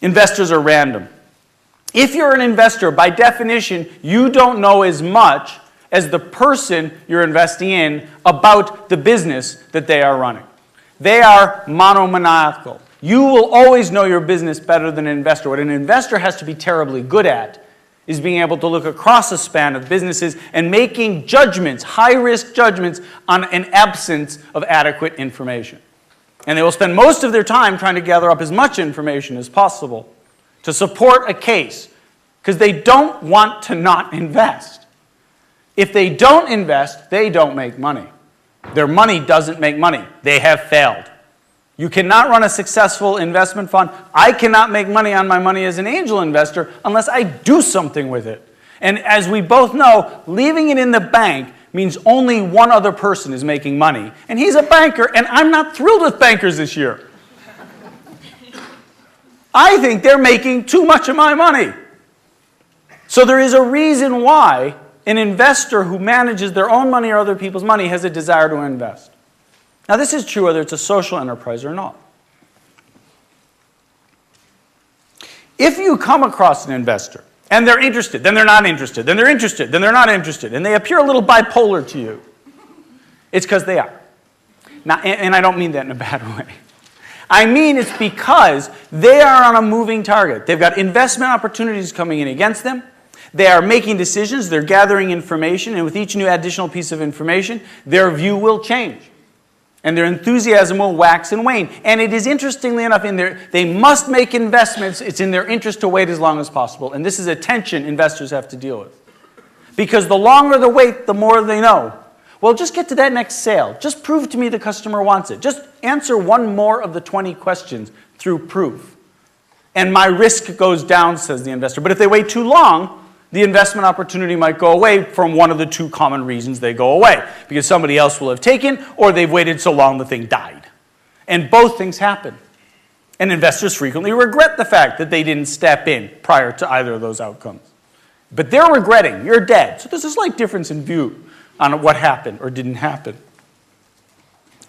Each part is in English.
Investors are random. If you're an investor, by definition, you don't know as much as the person you're investing in about the business that they are running. They are monomaniacal. You will always know your business better than an investor. What an investor has to be terribly good at is being able to look across a span of businesses and making judgments, high-risk judgments, on an absence of adequate information. And they will spend most of their time trying to gather up as much information as possible to support a case, because they don't want to not invest. If they don't invest, they don't make money. Their money doesn't make money. They have failed. You cannot run a successful investment fund. I cannot make money on my money as an angel investor unless I do something with it. And as we both know, leaving it in the bank means only one other person is making money. And he's a banker, and I'm not thrilled with bankers this year. I think they're making too much of my money. So there is a reason why an investor who manages their own money or other people's money has a desire to invest. Now, this is true whether it's a social enterprise or not. If you come across an investor and they're interested, then they're not interested, then they're interested, then they're not interested, and they appear a little bipolar to you, it's because they are. Now, and I don't mean that in a bad way. I mean it's because they are on a moving target. They've got investment opportunities coming in against them. They are making decisions, they're gathering information, and with each new additional piece of information, their view will change. And their enthusiasm will wax and wane. And it is, interestingly enough, they must make investments. It's in their interest to wait as long as possible. And this is a tension investors have to deal with. Because the longer the wait, the more they know. Well, just get to that next sale. Just prove to me the customer wants it. Just answer one more of the 20 questions through proof. And my risk goes down, says the investor. But if they wait too long, the investment opportunity might go away from one of the two common reasons they go away. Because somebody else will have taken, or they've waited so long the thing died. And both things happen. And investors frequently regret the fact that they didn't step in prior to either of those outcomes. But they're regretting, you're dead. So there's a slight difference in view on what happened or didn't happen.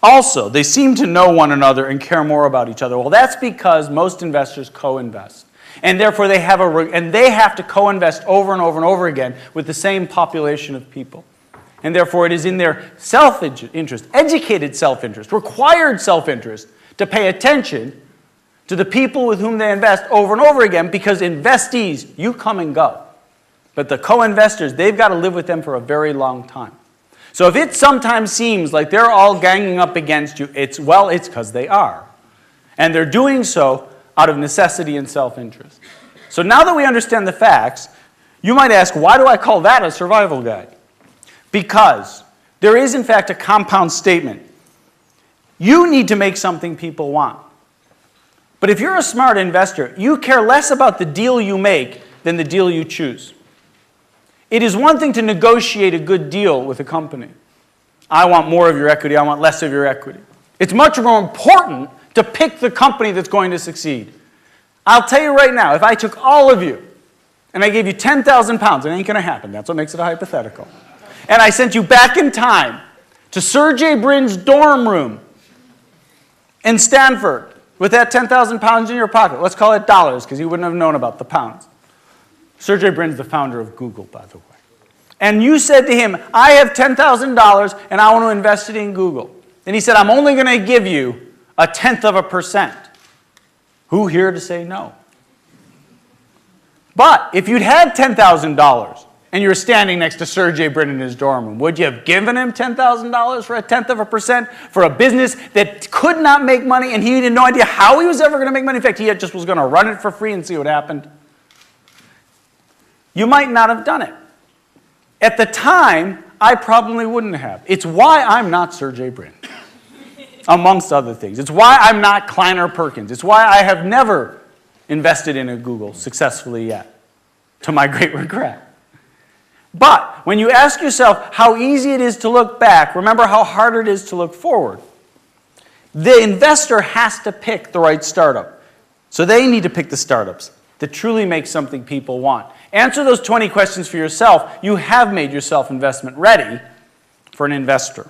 Also, they seem to know one another and care more about each other. Well, that's because most investors co-invest. And therefore, they have to co-invest over and over and over again with the same population of people. And therefore, it is in their self-interest, educated self-interest, required self-interest, to pay attention to the people with whom they invest over and over again, because investees, you come and go. But the co-investors, they've got to live with them for a very long time. So if it sometimes seems like they're all ganging up against you, it's because they are. And they're doing so out of necessity and self-interest. So now that we understand the facts, you might ask, why do I call that a survival guide? Because there is, in fact, a compound statement. You need to make something people want. But if you're a smart investor, you care less about the deal you make than the deal you choose. It is one thing to negotiate a good deal with a company. I want more of your equity, I want less of your equity. It's much more important to pick the company that's going to succeed. I'll tell you right now, if I took all of you and I gave you 10,000 pounds, it ain't going to happen. That's what makes it a hypothetical. And I sent you back in time to Sergey Brin's dorm room in Stanford with that 10,000 pounds in your pocket. Let's call it dollars, because he wouldn't have known about the pounds. Sergey Brin's the founder of Google, by the way. And you said to him, I have $10,000 and I want to invest it in Google. And he said, I'm only going to give you 0.1%. Who here to say no? But if you'd had $10,000 and you were standing next to Sergey Brin in his dorm room, would you have given him $10,000 for 0.1% for a business that could not make money, and he had no idea how he was ever going to make money? In fact, he just was going to run it for free and see what happened. You might not have done it. At the time, I probably wouldn't have. It's why I'm not Sergey Brin, amongst other things. It's why I'm not Kleiner Perkins. It's why I have never invested in a Google successfully yet, to my great regret. But when you ask yourself how easy it is to look back, remember how hard it is to look forward. The investor has to pick the right startup. So they need to pick the startups that truly make something people want. Answer those 20 questions for yourself. You have made yourself investment ready for an investor.